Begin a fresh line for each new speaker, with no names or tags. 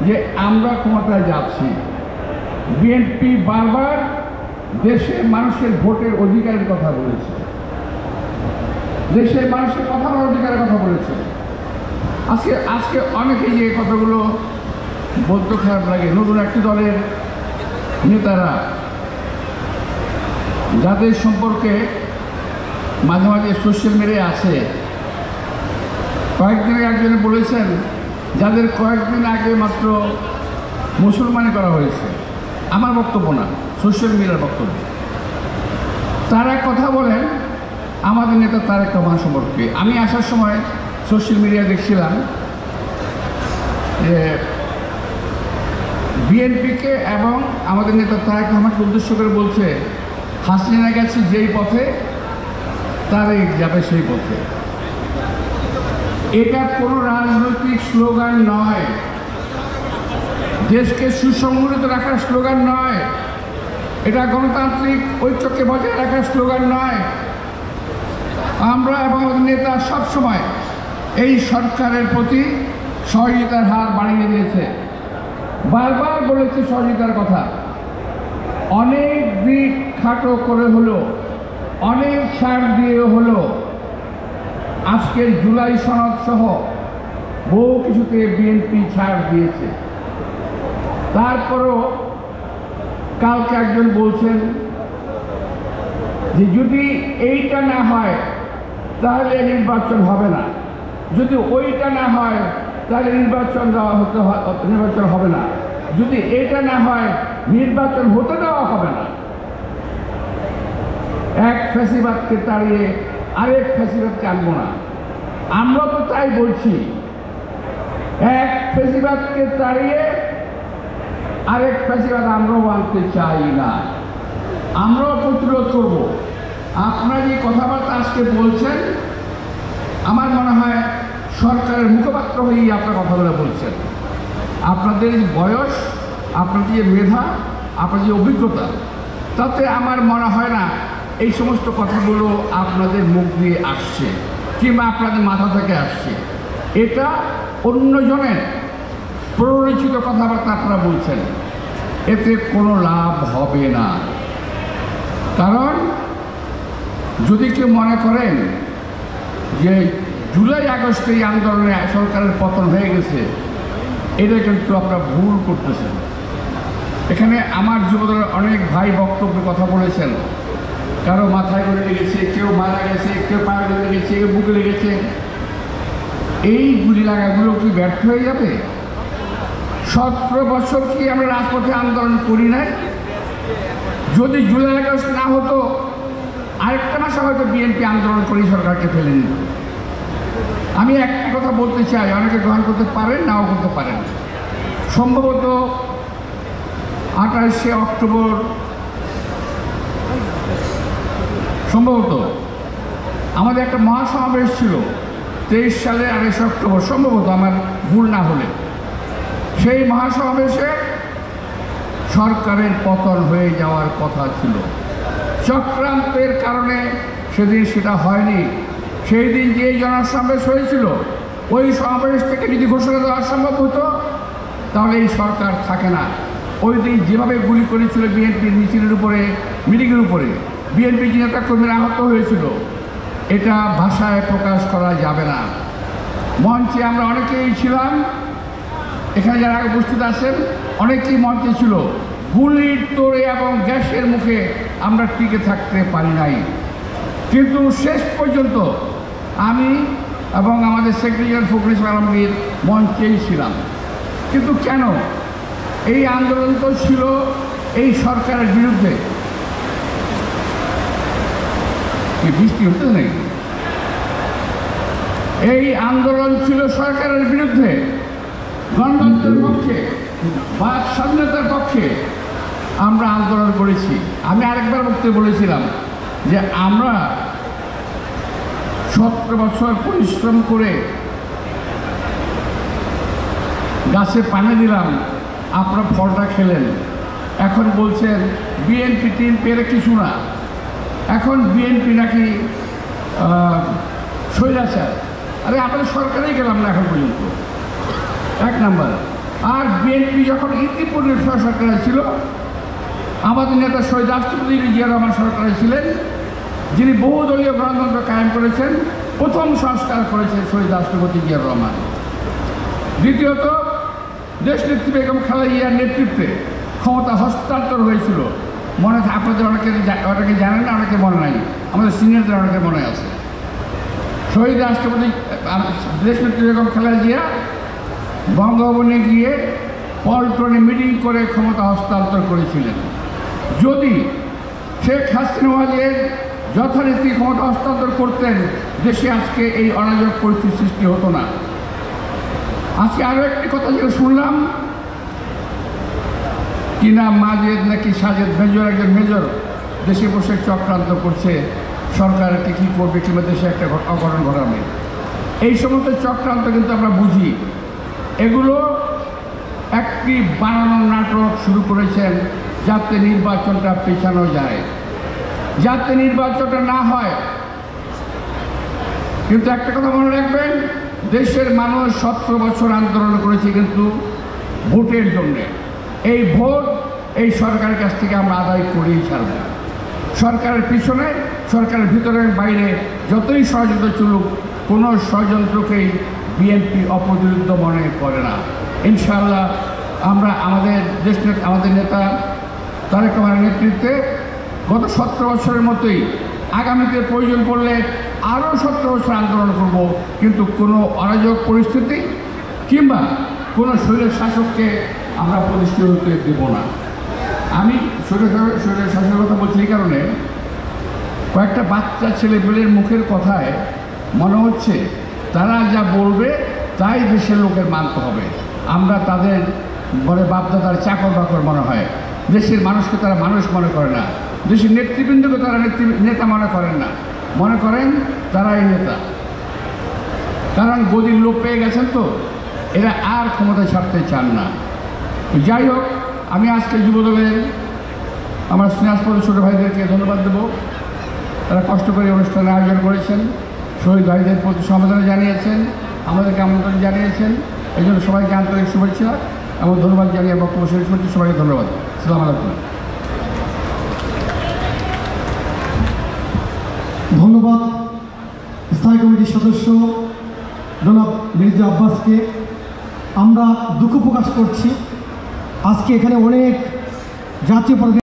যে আমরা ক্ষমতায় যাচ্ছি। বিএনপি বারবার দেশের মানুষের ভোটের অধিকারের কথা বলেছে, দেশের মানুষের কথা বলার অধিকারের কথা বলেছে। আজকে অনেকেই যে কথাগুলো বলতে খারাপ লাগে, নতুন একটি দলের নেতারা যাদের সম্পর্কে মাঝে মাঝে সোশ্যাল মিডিয়ায় আছে, কয়েকদিন একজনে বলেছেন যাদের কয়েকদিন আগে মাত্র মুসলমানি করা হয়েছে। আমার বক্তব্য না, সোশ্যাল মিডিয়ার বক্তব্য। তারা কথা বলেন আমাদের নেতা তারেক রহমান সম্পর্কে। আমি আসার সময় সোশ্যাল মিডিয়ায় দেখছিলাম যে বিএনপিকে এবং আমাদের নেতা তারেক রহমানকে উদ্দেশ্য করে বলছে, হাসিনা গেছে যেই পথে তারেক যাবে সেই পথে। এটা কোনো রাজনৈতিক স্লোগান নয়, দেশকে সুসংগঠিত রাখার স্লোগান নয়, এটা গণতান্ত্রিক ঐক্যকে বজায় রাখার স্লোগান নয়। আমরা এবং আমাদের নেতা সবসময় এই সরকারের প্রতি সহযোগিতার হার বাড়িয়ে দিয়েছে, বারবার বলেছে সহযোগিতার কথা। অনেক দিক খাটো করে হলো, অনেক ছাড় দিয়ে হলো, আজকের জুলাই সনদ সহ বহু কিছুতে বিএনপি ছাড় দিয়েছে। তারপরও কালকে একজন বলছেন যে যদি এইটা না হয় তাহলে নির্বাচন হবে না, যদি ওইটা না হয় তাহলে নির্বাচন হবে না, যদি এটা না হয় নির্বাচন হতে দেওয়া হবে না। এক ফ্যাসিবাদকে তাড়িয়ে আরেক ফ্যাসিবাদকে আনবো না। আমরা তো তাই বলছি, এক ফ্যাসিবাদকে তাড়িয়ে আরেক ফ্যাসিবাদ আমরাও আনতে চাই না, আমরাও প্রতিরোধ করব। আপনারা যে কথাবার্তা আজকে বলছেন, আমার মনে হয় সরকারের মুখপাত্র হয়েই আপনার কথাগুলো বলছেন। আপনাদের বয়স, আপনাদের যে মেধা, আপনার যে অভিজ্ঞতা, তাতে আমার মনে হয় না এই সমস্ত কথাগুলো আপনাদের মুখ দিয়ে আসছে কিংবা আপনাদের মাথা থেকে আসছে। এটা অন্যজনের প্ররোচিত কথাবার্তা আপনারা বলছেন, এতে কোনো লাভ হবে না। কারণ যদি কেউ মনে করেন যে জুলাই আগস্টে এই আন্দোলনে সরকারের পতন হয়ে গেছে, এটা কিন্তু আপনারা ভুল করতেছেন। এখানে আমার যুবদলের অনেক ভাই বক্তব্যে কথা বলেছেন, কারো মাথায় করে লেগেছে, কেউ মারা গেছে, কেউ পায়ে লেগেছে, কেউ বুকে লেগেছে। এই গুলি লাগাগুলো কি ব্যর্থ হয়ে যাবে? 17 বছর কি আমরা রাজপথে আন্দোলন করি নাই? যদি জুলাই আগস্ট না হতো আরেকটা মাসে হয়তো বিএনপি আন্দোলন করে সরকারকে ফেলে নিত। আমি একটা কথা বলতে চাই, অনেকে গ্রহণ করতে পারেন, নাও করতে পারেন। সম্ভবত 28শে অক্টোবর, সম্ভবত আমাদের একটা মহাসমাবেশ ছিল 23 সালের 28শে অক্টোবর, সম্ভবত আমার ভুল না হলে। সেই মহাসমাবেশে সরকারের পতন হয়ে যাওয়ার কথা ছিল। চক্রান্তের কারণে সেদিন সেটা হয়নি। সেই দিন যে জনসমাবেশ হয়েছিল, ওই সমাবেশ থেকে যদি ঘোষণা দেওয়া সম্ভব হতো তাহলে এই সরকার থাকে না। ওই দিন যেভাবে গুলি করেছিল বিএনপির মিছিলের উপরে, মিটিংয়ের উপরে, বিএনপি নেতা কর্মীরা আহত হয়েছিল, এটা ভাষায় প্রকাশ করা যাবে না। মঞ্চে আমরা অনেকেই ছিলাম, এখানে যারা উপস্থিত আছেন অনেকেই মঞ্চে ছিল। গুলির তোড়ে এবং গ্যাসের মুখে আমরা টিকে থাকতে পারি নাই, কিন্তু শেষ পর্যন্ত আমি এবং আমাদের সেক্রেটারি ফখরুল ইসলাম আলমগীর মঞ্চেই ছিলাম। কিন্তু কেন? এই আন্দোলন তো ছিল এই সরকারের বিরুদ্ধে। কি বৃষ্টি হতে নেই? এই আন্দোলন ছিল সরকারের বিরুদ্ধে, গণতন্ত্রের পক্ষে, বাক স্বাধীনতার পক্ষে আমরা আন্দোলন করেছি। আমি আরেকবার বক্তব্যে বলেছিলাম যে আমরা 17 বছর পরিশ্রম করে গাছে পানি দিলাম, আপনারা ফলটা খেলেন। এখন বলছেন বিএনপি টিম পেরে কিছু না, এখন বিএনপি নাকি স্বৈরাচার। আরে আমাদের সরকারেই গেলাম না এখন পর্যন্ত। এক নাম্বার। আর বিএনপি যখন ইতিপূর্বে সরকারে ছিল, আমাদের নেতা শহীদ রাষ্ট্রপতি জিয়া রহমান সরকারে ছিলেন, যিনি বহুদলীয় গণতন্ত্র কায়েম করেছেন, প্রথম সংস্কার করেছেন শহীদ রাষ্ট্রপতি জিয়া রহমান। দ্বিতীয়ত, দেশনেত্রী বেগম খালেদা জিয়ার নেতৃত্বে ক্ষমতা হস্তান্তর হয়েছিল। মনে আপনাদের অনেকে জানেন না, অনেকে মনে নাই, আমাদের সিনিয়রদের অনেকে মনে আছে। শহীদ রাষ্ট্রপতি দেশনেত্রী বেগম খালেদা জিয়া বঙ্গভবনে গিয়ে পল্টনে মিটিং করে ক্ষমতা হস্তান্তর করেছিলেন। যদি শেখ হাসিনা যথারীতি ক্ষমতা হস্তান্তর করতেন, দেশে আজকে এই অরাজক পরিস্থিতির সৃষ্টি হতো না। আজকে আরও একটি কথা যেটা শুনলাম, কিনা মাজেদ নাকি সাজেদ মেজর, একজন মেজর দেশে বসে চক্রান্ত করছে, সরকারকে কী করবে কিংবা দেশে একটা অঘটন ঘটাবে। এই সমস্ত চক্রান্ত কিন্তু আমরা বুঝি। এগুলো একটি বানানোর নাটক শুরু করেছেন যাতে নির্বাচনটা পেছানো যায়, যাতে নির্বাচনটা না হয়। কিন্তু একটা কথা মনে রাখবেন, দেশের মানুষ 17 বছর আন্দোলন করেছে কিন্তু ভোটের জন্যে। এই ভোট এই সরকারের কাছ থেকে আমরা আদায় করেই ছাড়ব। সরকারের পিছনে, সরকারের ভিতরে বাইরে যতই ষড়যন্ত্র চলুক, কোনো ষড়যন্ত্রকেই বিএনপি অপবিরুদ্ধ মনে করে না। ইনশাআল্লাহ আমরা আমাদের নেতা তারেক রহমানের নেতৃত্বে গত 17 বছরের মতোই আগামীতে প্রয়োজন পড়লে আরও 17 বছর আন্দোলন করব, কিন্তু কোনো অরাজক পরিস্থিতি কিংবা কোনো শৈলের শাসককে আমরা প্রতিষ্ঠিত হতে দেব না। আমি শৈলের শাসকের কথা বলছি এই কারণে, কয়েকটা বাচ্চা ছেলেপেলের মুখের কথায় মনে হচ্ছে তারা যা বলবে তাই দেশের লোকের মানতে হবে। আমরা তাদের বলে বাপদাদার চাকর বাকর মনে হয়। দেশের মানুষকে তারা মানুষ মনে করে না, দেশের নেতৃবৃন্দকে তারা নেতা মনে করেন না, মনে করেন তারাই নেতা। কারণ গদির লোক পেয়ে গেছেন তো, এরা আর ক্ষমতায় ছাড়তে চান না। যাই হোক, আমি আজকে যুবদলের আমার স্নেহাস্পদ ছোটো ভাইদেরকে ধন্যবাদ দেব। তারা কষ্ট করে অনুষ্ঠানের আয়োজন করেছেন, শহীদ ভাইদের প্রতি সমবেদনা জানিয়েছেন, আমাদেরকে আমন্ত্রণ জানিয়েছেন। এই জন্য সবাইকে আন্তরিক শুভেচ্ছা এবং ধন্যবাদ জানিয়ে বক্তব্য শেষ করছি। সবাইকে ধন্যবাদ। আসসালামু আলাইকুম।
ধন্যবাদ স্থায়ী কমিটির সদস্য জনাব মির্জা আব্বাসকে। আমরা দুঃখ প্রকাশ করছি, আজকে এখানে অনেক জাতীয়